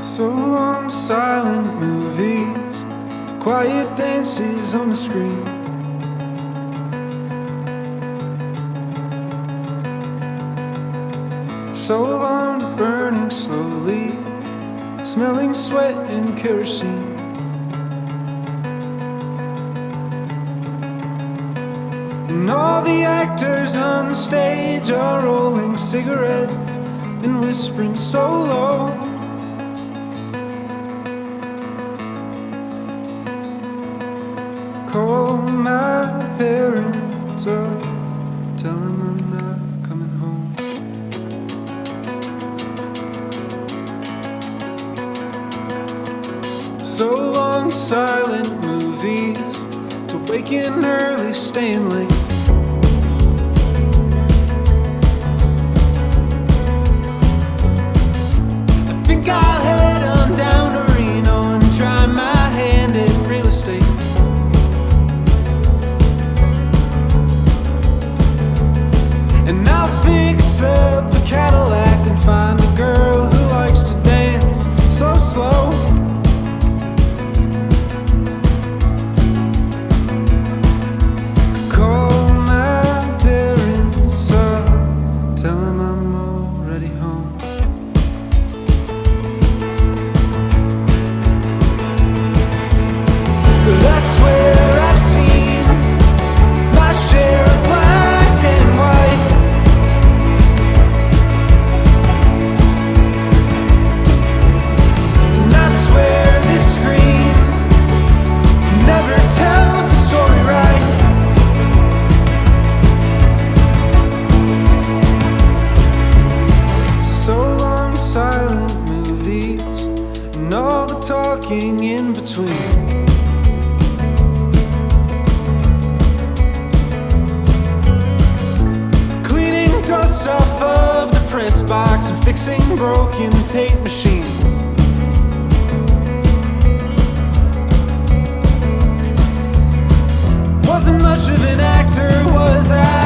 So long silent movies to quiet dances on the screen. So long to burning slowly, smelling sweat and kerosene. And all the actors on the stage are rolling cigarettes and whispering so low. Call my parents up, tell them I'm not coming home. So long silent movies, to waking early, staying late. I think I'll head on down to Reno and try my hand at real estate. And I'll fix up a Cadillac and find a girl who likes to dance so slow. Call my parents up, tell them I'm already home. But I swear I've seen my share of black and white. And I swear this screen never tells the story right. So long silent movies and all the talking in between. Cleaning dust off of the press box and fixing broken tape machines. Wasn't much of an actor, was I?